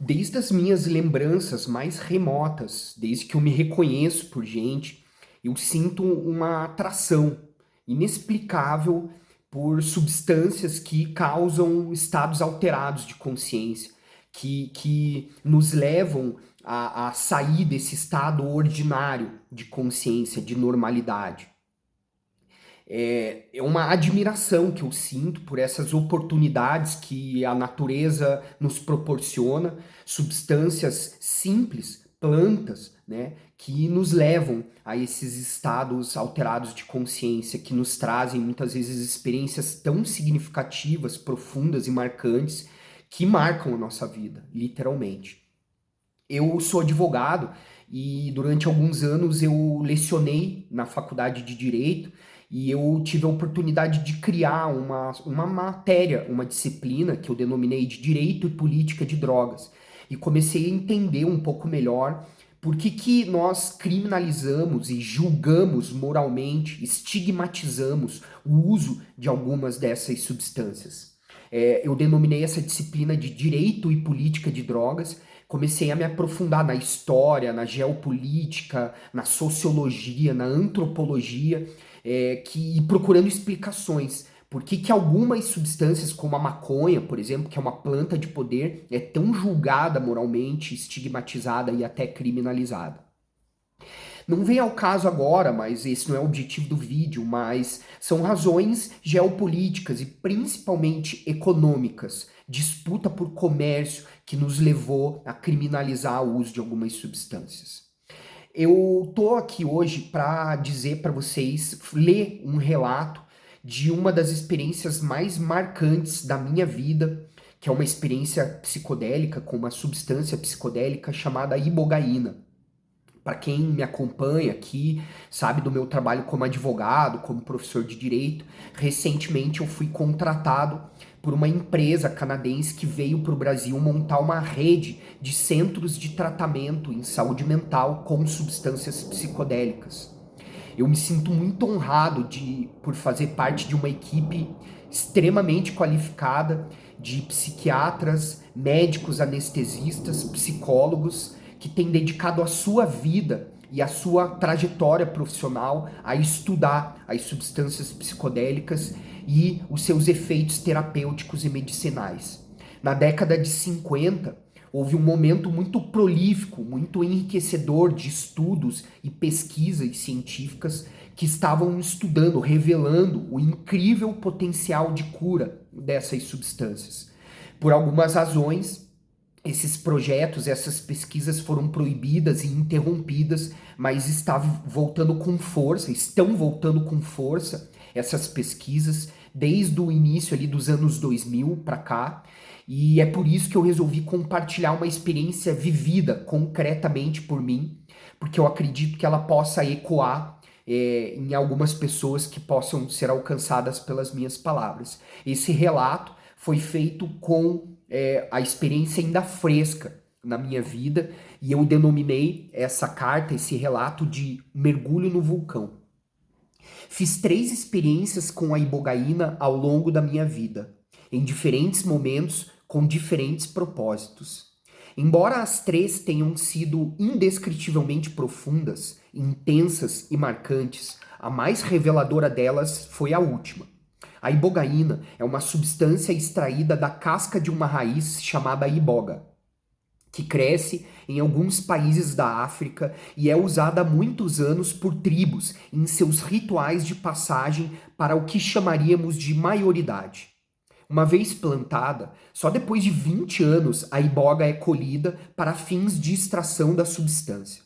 Desde as minhas lembranças mais remotas, desde que eu me reconheço por gente, eu sinto uma atração inexplicável por substâncias que causam estados alterados de consciência, que nos levam a sair desse estado ordinário de consciência, de normalidade. É uma admiração que eu sinto por essas oportunidades que a natureza nos proporciona, substâncias simples, plantas, né, que nos levam a esses estados alterados de consciência, que nos trazem muitas vezes experiências tão significativas, profundas e marcantes, que marcam a nossa vida, literalmente. Eu sou advogado e durante alguns anos eu lecionei na faculdade de Direito e eu tive a oportunidade de criar uma matéria, uma disciplina que eu denominei de Direito e Política de Drogas. E comecei a entender um pouco melhor por que nós criminalizamos e julgamos moralmente, estigmatizamos o uso de algumas dessas substâncias. Eu denominei essa disciplina de Direito e Política de Drogas. Comecei a me aprofundar na história, na geopolítica, na sociologia, na antropologia, e procurando explicações. Por que algumas substâncias, como a maconha, por exemplo, que é uma planta de poder, é tão julgada moralmente, estigmatizada e até criminalizada? Não vem ao caso agora, mas esse não é o objetivo do vídeo, mas são razões geopolíticas e principalmente econômicas, disputa por comércio que nos levou a criminalizar o uso de algumas substâncias. Eu tô aqui hoje para dizer para vocês, ler um relato de uma das experiências mais marcantes da minha vida, que é uma experiência psicodélica com uma substância psicodélica chamada ibogaína. Para quem me acompanha aqui, sabe do meu trabalho como advogado, como professor de direito, recentemente eu fui contratado por uma empresa canadense que veio para o Brasil montar uma rede de centros de tratamento em saúde mental com substâncias psicodélicas. Eu me sinto muito honrado por fazer parte de uma equipe extremamente qualificada de psiquiatras, médicos anestesistas, psicólogos que têm dedicado a sua vida e a sua trajetória profissional a estudar as substâncias psicodélicas e os seus efeitos terapêuticos e medicinais. Na década de 50, houve um momento muito prolífico, muito enriquecedor de estudos e pesquisas científicas que estavam estudando, revelando o incrível potencial de cura dessas substâncias. Por algumas razões, esses projetos, essas pesquisas foram proibidas e interrompidas, mas estão voltando com força essas pesquisas desde o início ali dos anos 2000 para cá, e é por isso que eu resolvi compartilhar uma experiência vivida concretamente por mim, porque eu acredito que ela possa ecoar em algumas pessoas que possam ser alcançadas pelas minhas palavras. Esse relato foi feito com a experiência ainda fresca na minha vida, e eu denominei essa carta, esse relato de mergulho no vulcão. Fiz 3 experiências com a ibogaína ao longo da minha vida, em diferentes momentos, com diferentes propósitos. Embora as 3 tenham sido indescritivelmente profundas, intensas e marcantes, a mais reveladora delas foi a última. A ibogaína é uma substância extraída da casca de uma raiz chamada iboga, que cresce em alguns países da África e é usada há muitos anos por tribos em seus rituais de passagem para o que chamaríamos de maioridade. Uma vez plantada, só depois de 20 anos a iboga é colhida para fins de extração da substância.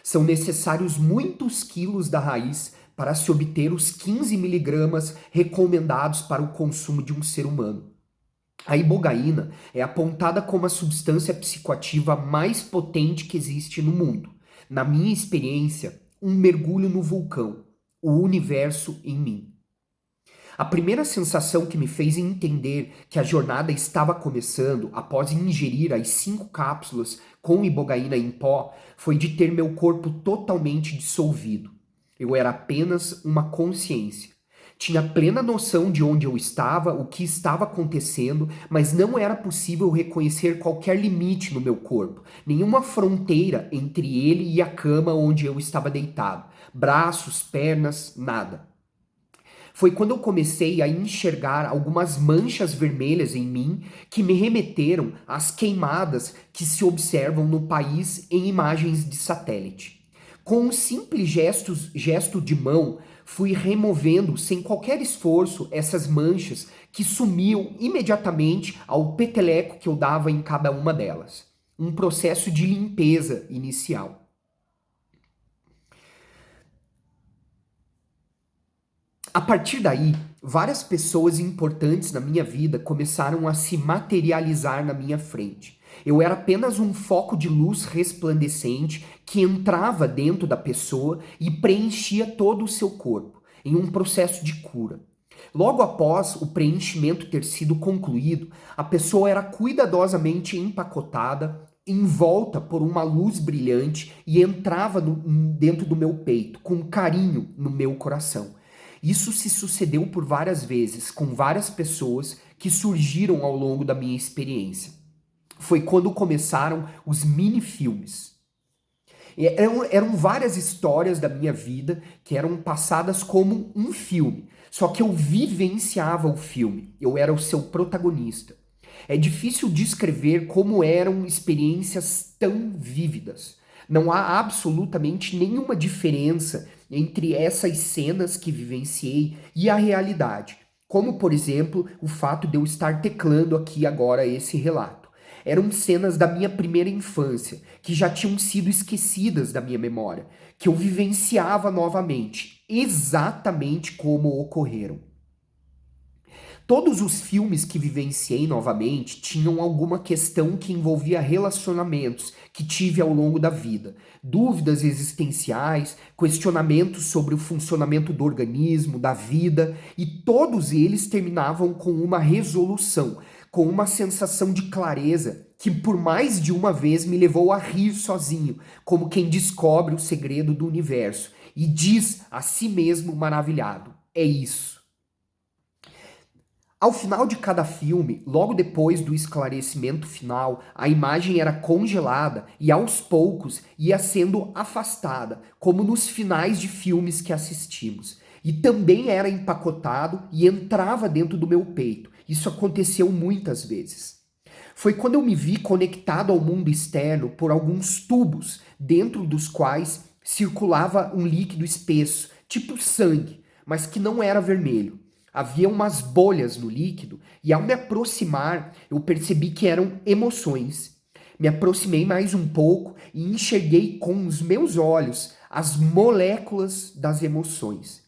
São necessários muitos quilos da raiz para se obter os 15 miligramas recomendados para o consumo de um ser humano. A ibogaína é apontada como a substância psicoativa mais potente que existe no mundo. Na minha experiência, um mergulho no vulcão, o universo em mim. A primeira sensação que me fez entender que a jornada estava começando após ingerir as 5 cápsulas com ibogaína em pó foi de ter meu corpo totalmente dissolvido. Eu era apenas uma consciência. Tinha plena noção de onde eu estava, o que estava acontecendo, mas não era possível reconhecer qualquer limite no meu corpo, nenhuma fronteira entre ele e a cama onde eu estava deitado. Braços, pernas, nada. Foi quando eu comecei a enxergar algumas manchas vermelhas em mim que me remeteram às queimadas que se observam no país em imagens de satélite. Com um simples gesto de mão, fui removendo sem qualquer esforço essas manchas que sumiam imediatamente ao peteleco que eu dava em cada uma delas. Um processo de limpeza inicial. A partir daí, várias pessoas importantes na minha vida começaram a se materializar na minha frente. Eu era apenas um foco de luz resplandecente que entrava dentro da pessoa e preenchia todo o seu corpo, em um processo de cura. Logo após o preenchimento ter sido concluído, a pessoa era cuidadosamente empacotada, envolta por uma luz brilhante e entrava dentro do meu peito, com carinho no meu coração. Isso se sucedeu por várias vezes, com várias pessoas que surgiram ao longo da minha experiência. Foi quando começaram os mini-filmes. Eram várias histórias da minha vida que eram passadas como um filme. Só que eu vivenciava o filme, eu era o seu protagonista. É difícil descrever como eram experiências tão vívidas. Não há absolutamente nenhuma diferença entre essas cenas que vivenciei e a realidade. Como, por exemplo, o fato de eu estar teclando aqui agora esse relato. Eram cenas da minha primeira infância, que já tinham sido esquecidas da minha memória, que eu vivenciava novamente, exatamente como ocorreram. Todos os filmes que vivenciei novamente tinham alguma questão que envolvia relacionamentos que tive ao longo da vida, dúvidas existenciais, questionamentos sobre o funcionamento do organismo, da vida, e todos eles terminavam com uma resolução, com uma sensação de clareza que por mais de uma vez me levou a rir sozinho, como quem descobre o segredo do universo e diz a si mesmo maravilhado: é isso. Ao final de cada filme, logo depois do esclarecimento final, a imagem era congelada e aos poucos ia sendo afastada, como nos finais de filmes que assistimos. E também era empacotado e entrava dentro do meu peito. Isso aconteceu muitas vezes. Foi quando eu me vi conectado ao mundo externo por alguns tubos, dentro dos quais circulava um líquido espesso, tipo sangue, mas que não era vermelho. Havia umas bolhas no líquido e ao me aproximar eu percebi que eram emoções. Me aproximei mais um pouco e enxerguei com os meus olhos as moléculas das emoções.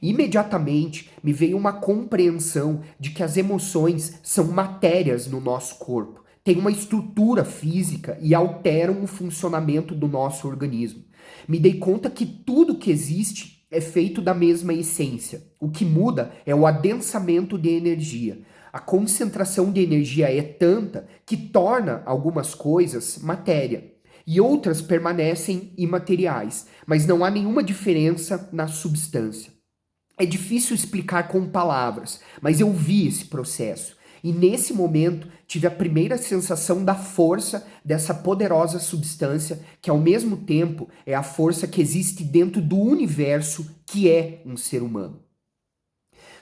Imediatamente me veio uma compreensão de que as emoções são matérias no nosso corpo, têm uma estrutura física e alteram o funcionamento do nosso organismo. Me dei conta que tudo que existe é feito da mesma essência. O que muda é o adensamento de energia. A concentração de energia é tanta que torna algumas coisas matéria e outras permanecem imateriais, mas não há nenhuma diferença na substância. É difícil explicar com palavras, mas eu vi esse processo. E nesse momento tive a primeira sensação da força dessa poderosa substância, que ao mesmo tempo é a força que existe dentro do universo, que é um ser humano.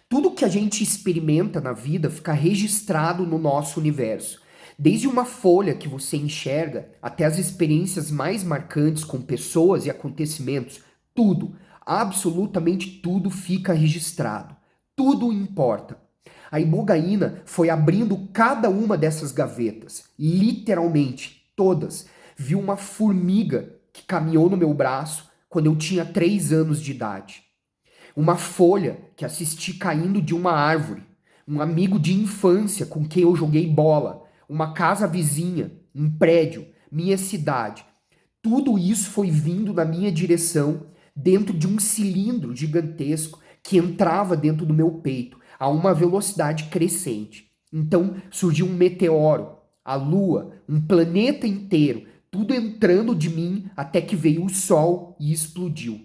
Tudo que a gente experimenta na vida fica registrado no nosso universo. Desde uma folha que você enxerga até as experiências mais marcantes com pessoas e acontecimentos, tudo, absolutamente tudo fica registrado. Tudo importa. A ibogaína foi abrindo cada uma dessas gavetas, literalmente todas. Vi uma formiga que caminhou no meu braço quando eu tinha 3 anos de idade. Uma folha que assisti caindo de uma árvore. Um amigo de infância com quem eu joguei bola. Uma casa vizinha, um prédio, minha cidade. Tudo isso foi vindo na minha direção dentro de um cilindro gigantesco que entrava dentro do meu peito a uma velocidade crescente. Então surgiu um meteoro, a Lua, um planeta inteiro, tudo entrando de mim até que veio o Sol e explodiu.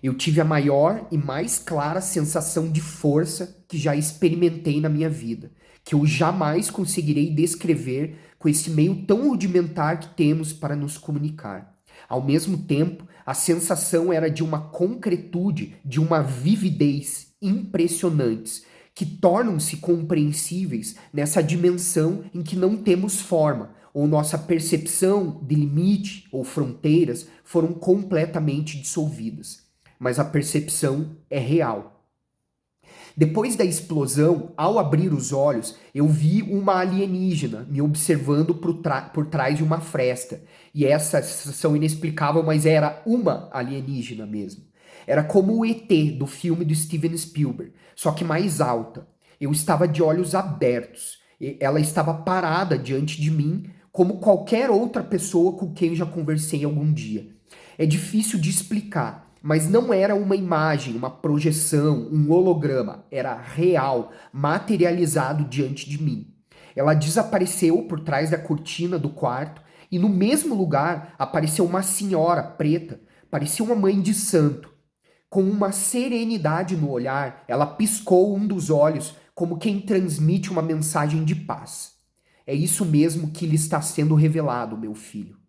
Eu tive a maior e mais clara sensação de força que já experimentei na minha vida, que eu jamais conseguirei descrever com esse meio tão rudimentar que temos para nos comunicar. Ao mesmo tempo, a sensação era de uma concretude, de uma vividez impressionantes, que tornam-se compreensíveis nessa dimensão em que não temos forma, ou nossa percepção de limite ou fronteiras foram completamente dissolvidas. Mas a percepção é real. Depois da explosão, ao abrir os olhos, eu vi uma alienígena me observando por trás de uma fresta. E essa sensação inexplicável, mas era uma alienígena mesmo. Era como o ET do filme do Steven Spielberg, só que mais alta. Eu estava de olhos abertos. Ela estava parada diante de mim, como qualquer outra pessoa com quem já conversei algum dia. É difícil de explicar. Mas não era uma imagem, uma projeção, um holograma. Era real, materializado diante de mim. Ela desapareceu por trás da cortina do quarto e no mesmo lugar apareceu uma senhora preta, parecia uma mãe de santo. Com uma serenidade no olhar, ela piscou um dos olhos como quem transmite uma mensagem de paz. É isso mesmo que lhe está sendo revelado, meu filho.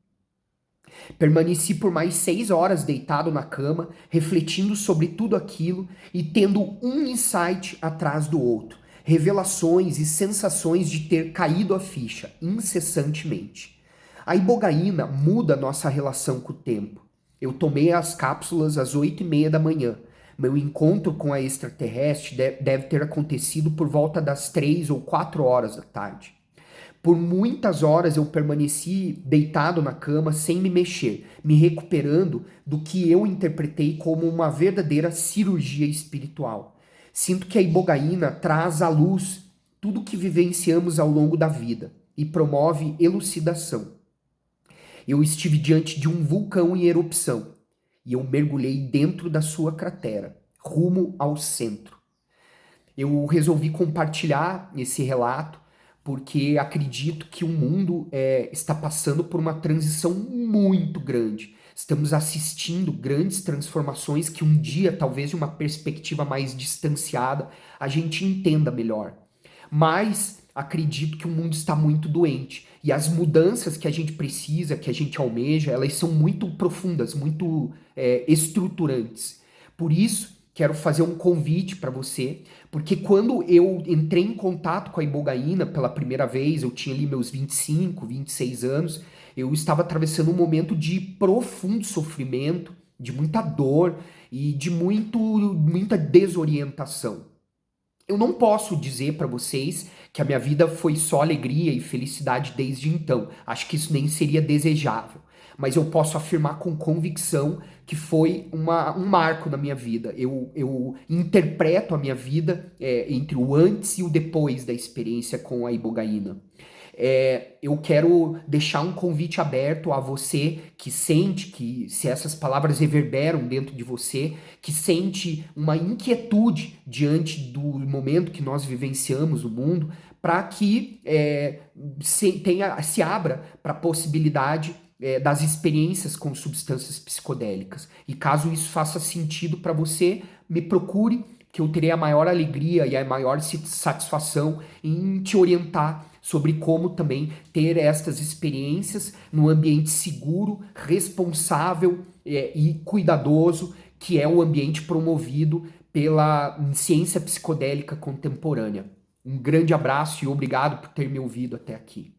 Permaneci por mais 6 horas deitado na cama, refletindo sobre tudo aquilo e tendo um insight atrás do outro. Revelações e sensações de ter caído a ficha incessantemente. A ibogaína muda nossa relação com o tempo. Eu tomei as cápsulas às 8h30 da manhã. Meu encontro com a extraterrestre deve ter acontecido por volta das 3 ou 4 horas da tarde. Por muitas horas eu permaneci deitado na cama sem me mexer, me recuperando do que eu interpretei como uma verdadeira cirurgia espiritual. Sinto que a ibogaína traz à luz tudo o que vivenciamos ao longo da vida e promove elucidação. Eu estive diante de um vulcão em erupção e eu mergulhei dentro da sua cratera, rumo ao centro. Eu resolvi compartilhar esse relato porque acredito que o mundo está passando por uma transição muito grande. Estamos assistindo grandes transformações que um dia, talvez de uma perspectiva mais distanciada, a gente entenda melhor. Mas acredito que o mundo está muito doente. E as mudanças que a gente precisa, que a gente almeja, elas são muito profundas, muito estruturantes. Por isso, quero fazer um convite para você, porque quando eu entrei em contato com a ibogaína pela primeira vez, eu tinha ali meus 25, 26 anos, eu estava atravessando um momento de profundo sofrimento, de muita dor e de muita desorientação. Eu não posso dizer para vocês que a minha vida foi só alegria e felicidade desde então. Acho que isso nem seria desejável. Mas eu posso afirmar com convicção que foi um marco na minha vida. Eu interpreto a minha vida entre o antes e o depois da experiência com a ibogaína. Eu quero deixar um convite aberto a você que sente que, se essas palavras reverberam dentro de você, que sente uma inquietude diante do momento que nós vivenciamos no mundo, para que se abra para a possibilidade das experiências com substâncias psicodélicas. E caso isso faça sentido para você, me procure, que eu terei a maior alegria e a maior satisfação em te orientar sobre como também ter estas experiências num ambiente seguro, responsável e cuidadoso, que é o ambiente promovido pela ciência psicodélica contemporânea. Um grande abraço e obrigado por ter me ouvido até aqui.